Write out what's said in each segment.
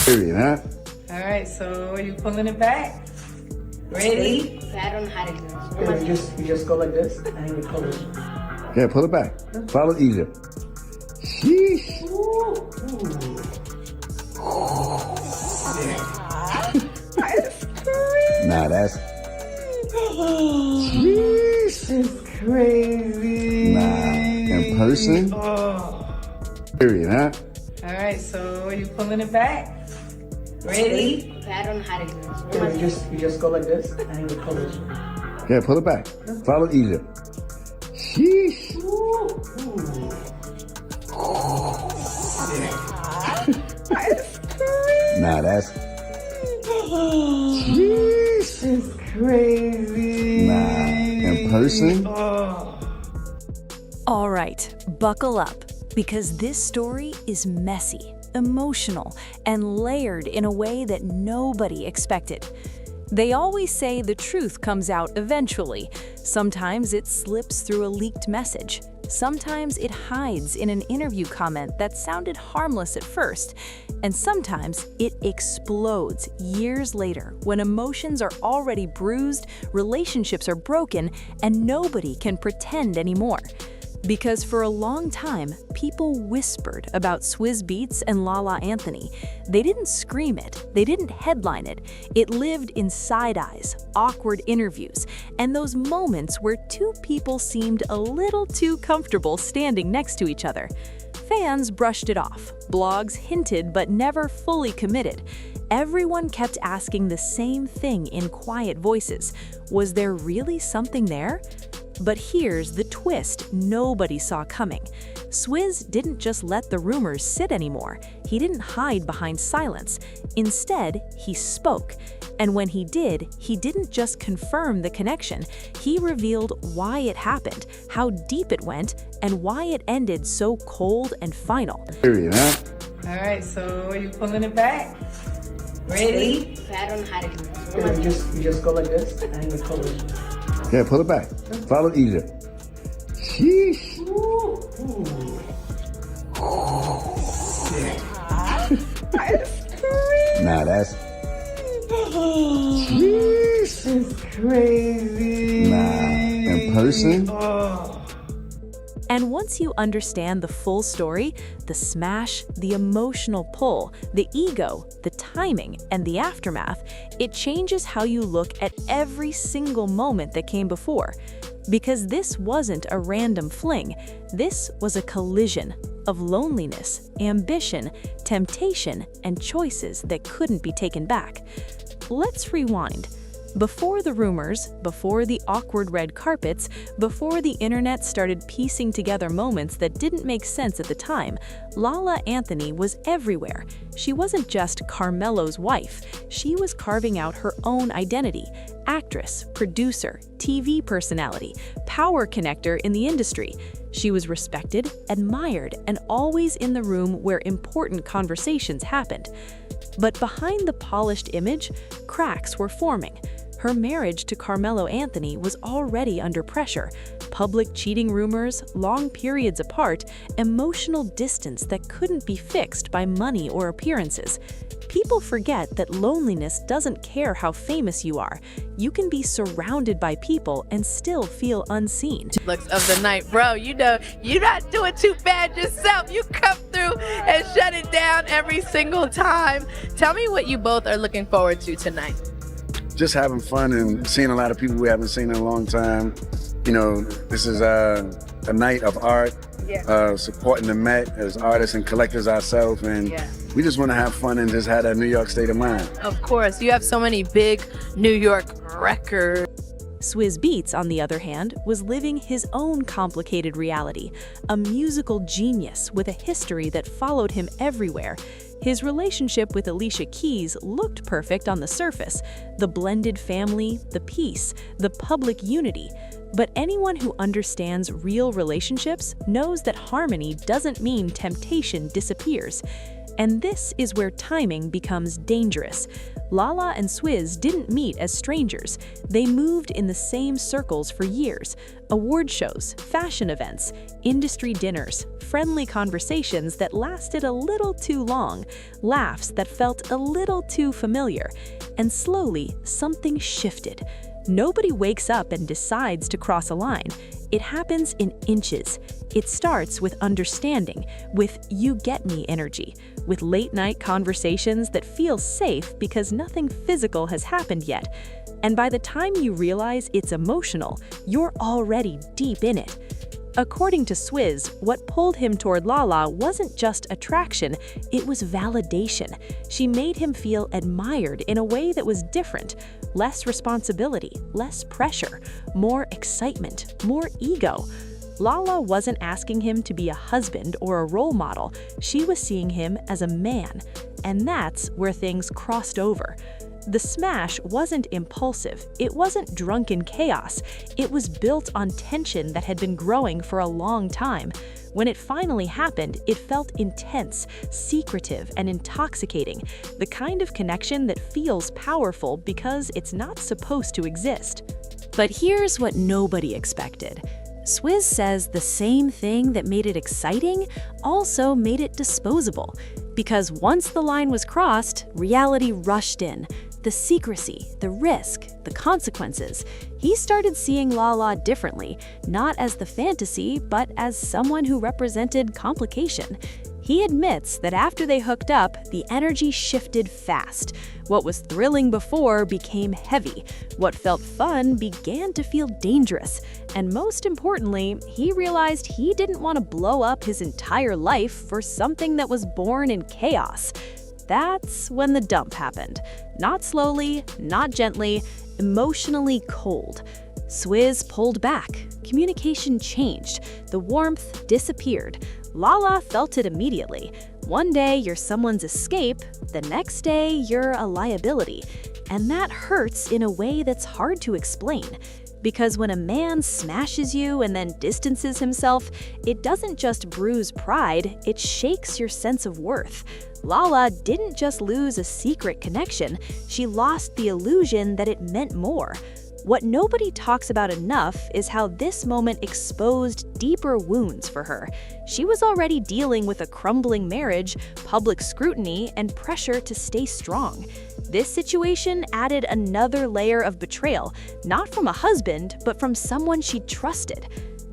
Period, huh? All right, so are you pulling it back? Ready? I don't know how to do Yeah, you just go like this and you pull it. Yeah, pull it back. Follow easier. Sheesh. Nah, that's. Sheesh. It's crazy. Nah, in person. Period, huh? All right, so are you pulling it back? Ready? I don't know how to do Yeah, you just go like this and you pull it. Yeah, pull it back. Follow easier. Sheesh. Nah, that's. Sheesh. It's crazy. Nah, in person. All right, buckle up, because this story is messy, emotional, and layered in a way that nobody expected. They always say the truth comes out eventually. Sometimes it slips through a leaked message. Sometimes it hides in an interview comment that sounded harmless at first. And sometimes it explodes years later when emotions are already bruised, relationships are broken, and nobody can pretend anymore. Because for a long time, people whispered about Swizz Beatz and Lala Anthony. They didn't scream it, they didn't headline it. It lived in side eyes, awkward interviews, and those moments where two people seemed a little too comfortable standing next to each other. Fans brushed it off, blogs hinted but never fully committed. Everyone kept asking the same thing in quiet voices. Was there really something there? But here's the twist nobody saw coming. Swizz didn't just let the rumors sit anymore. He didn't hide behind silence. Instead, he spoke. And when he didn't just confirm the connection. He revealed why it happened, how deep it went, and why it ended so cold and final. Period, huh? All right, so are you pulling it back? Ready? I don't know how to do Yeah, you just go like this and you pull it. Yeah, pull it back. Follow easier. Sheesh. Nah, that's. Sheesh. It's crazy. Nah, in person. And once you understand the full story, the smash, the emotional pull, the ego, the timing, and the aftermath, it changes how you look at every single moment that came before. Because this wasn't a random fling, this was a collision of loneliness, ambition, temptation, and choices that couldn't be taken back. Let's rewind. Before the rumors, before the awkward red carpets, before the internet started piecing together moments that didn't make sense at the time, Lala Anthony was everywhere. She wasn't just Carmelo's wife. She was carving out her own identity. Actress, producer, TV personality, power connector in the industry. She was respected, admired, and always in the room where important conversations happened. But behind the polished image, cracks were forming. Her marriage to Carmelo Anthony was already under pressure. Public cheating rumors, long periods apart, emotional distance that couldn't be fixed by money or appearances. People forget that loneliness doesn't care how famous you are. You can be surrounded by people and still feel unseen. Looks of the night, bro. You know, you're not doing too bad yourself. You come through and shut it down every single time. Tell me what you both are looking forward to tonight. Just having fun and seeing a lot of people we haven't seen in a long time. You know, this is a night of art, supporting the Met as artists and collectors ourselves, and we just want to have fun and just have that New York state of mind. Of course, you have so many big New York records. Swizz Beatz, on the other hand, was living his own complicated reality, a musical genius with a history that followed him everywhere. His relationship with Alicia Keys looked perfect on the surface, the blended family, the peace, the public unity. But anyone who understands real relationships knows that harmony doesn't mean temptation disappears. And this is where timing becomes dangerous. Lala and Swizz didn't meet as strangers. They moved in the same circles for years. Award shows, fashion events, industry dinners, friendly conversations that lasted a little too long, laughs that felt a little too familiar. And slowly, something shifted. Nobody wakes up and decides to cross a line. It happens in inches. It starts with understanding, with you get me energy, with late-night conversations that feel safe because nothing physical has happened yet. And by the time you realize it's emotional, you're already deep in it. According to Swizz, what pulled him toward Lala wasn't just attraction, it was validation. She made him feel admired in a way that was different. Less responsibility, less pressure, more excitement, more ego. Lala wasn't asking him to be a husband or a role model. She was seeing him as a man. And that's where things crossed over. The smash wasn't impulsive, it wasn't drunken chaos, it was built on tension that had been growing for a long time. When it finally happened, it felt intense, secretive, and intoxicating, the kind of connection that feels powerful because it's not supposed to exist. But here's what nobody expected. Swizz says the same thing that made it exciting also made it disposable. Because once the line was crossed, reality rushed in. The secrecy, the risk, the consequences. He started seeing Lala differently, not as the fantasy, but as someone who represented complication. He admits that after they hooked up, the energy shifted fast. What was thrilling before became heavy. What felt fun began to feel dangerous. And most importantly, he realized he didn't want to blow up his entire life for something that was born in chaos. That's when the dump happened. Not slowly, not gently, emotionally cold. Swizz pulled back. Communication changed. The warmth disappeared. Lala felt it immediately. One day you're someone's escape, the next day you're a liability. And that hurts in a way that's hard to explain. Because when a man smashes you and then distances himself, it doesn't just bruise pride, it shakes your sense of worth. Lala didn't just lose a secret connection, she lost the illusion that it meant more. What nobody talks about enough is how this moment exposed deeper wounds for her. She was already dealing with a crumbling marriage, public scrutiny, and pressure to stay strong. This situation added another layer of betrayal, not from a husband, but from someone she trusted.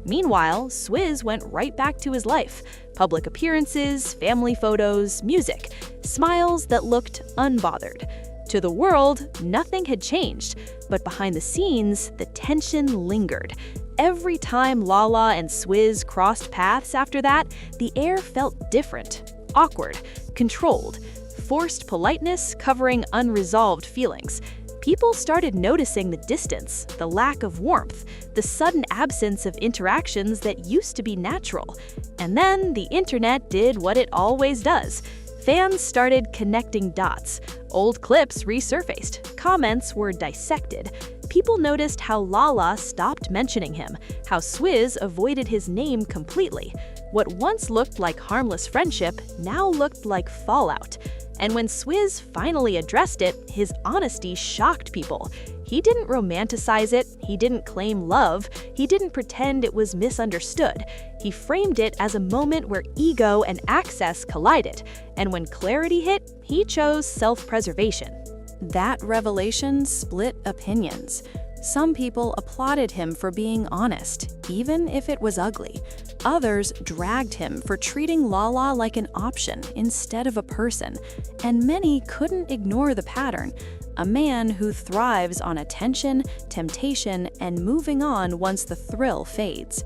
Meanwhile, Swizz went right back to his life. Public appearances, family photos, music, smiles that looked unbothered. To the world, nothing had changed, but behind the scenes, the tension lingered. Every time Lala and Swizz crossed paths after that, the air felt different, awkward, controlled, forced politeness covering unresolved feelings. People started noticing the distance, the lack of warmth, the sudden absence of interactions that used to be natural. And then the internet did what it always does. Fans started connecting dots. Old clips resurfaced. Comments were dissected. People noticed how Lala stopped mentioning him, how Swizz avoided his name completely. What once looked like harmless friendship now looked like fallout. And when Swizz finally addressed it, his honesty shocked people. He didn't romanticize it, he didn't claim love, he didn't pretend it was misunderstood. He framed it as a moment where ego and access collided, and when clarity hit, he chose self-preservation. That revelation split opinions. Some people applauded him for being honest, even if it was ugly. Others dragged him for treating Lala like an option instead of a person. And many couldn't ignore the pattern. A man who thrives on attention, temptation, and moving on once the thrill fades.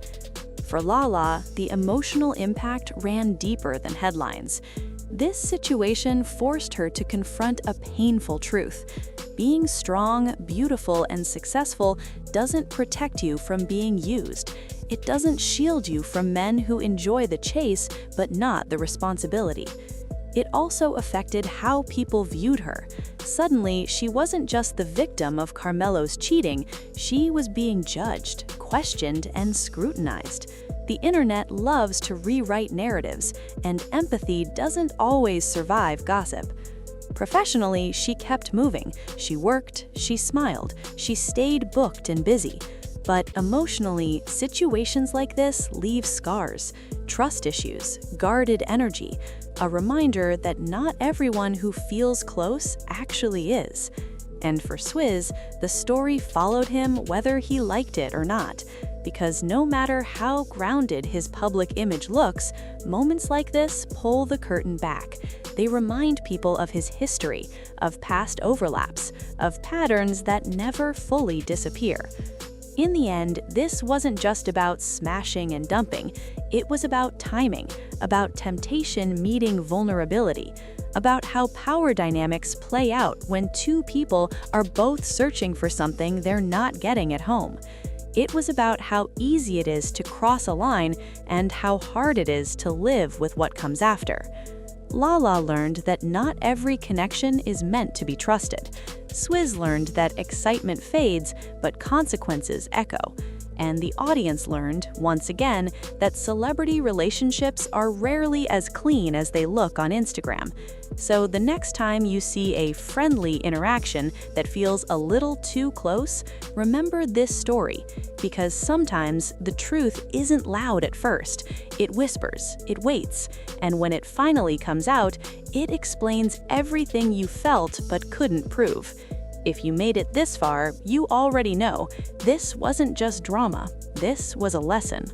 For Lala, the emotional impact ran deeper than headlines. This situation forced her to confront a painful truth. Being strong, beautiful, and successful doesn't protect you from being used. It doesn't shield you from men who enjoy the chase but not the responsibility. It also affected how people viewed her. Suddenly, she wasn't just the victim of Carmelo's cheating, she was being judged, questioned, and scrutinized. The internet loves to rewrite narratives, and empathy doesn't always survive gossip. Professionally, she kept moving. She worked, she smiled, she stayed booked and busy. But emotionally, situations like this leave scars, trust issues, guarded energy, a reminder that not everyone who feels close actually is. And for Swizz, the story followed him whether he liked it or not, because no matter how grounded his public image looks, moments like this pull the curtain back. They remind people of his history, of past overlaps, of patterns that never fully disappear. In the end, this wasn't just about smashing and dumping. It was about timing, about temptation meeting vulnerability, about how power dynamics play out when two people are both searching for something they're not getting at home. It was about how easy it is to cross a line and how hard it is to live with what comes after. Lala learned that not every connection is meant to be trusted. Swizz learned that excitement fades, but consequences echo. And the audience learned, once again, that celebrity relationships are rarely as clean as they look on Instagram. So the next time you see a friendly interaction that feels a little too close, remember this story, because sometimes the truth isn't loud at first. It whispers, it waits, and when it finally comes out, it explains everything you felt but couldn't prove. If you made it this far, you already know this wasn't just drama. This was a lesson.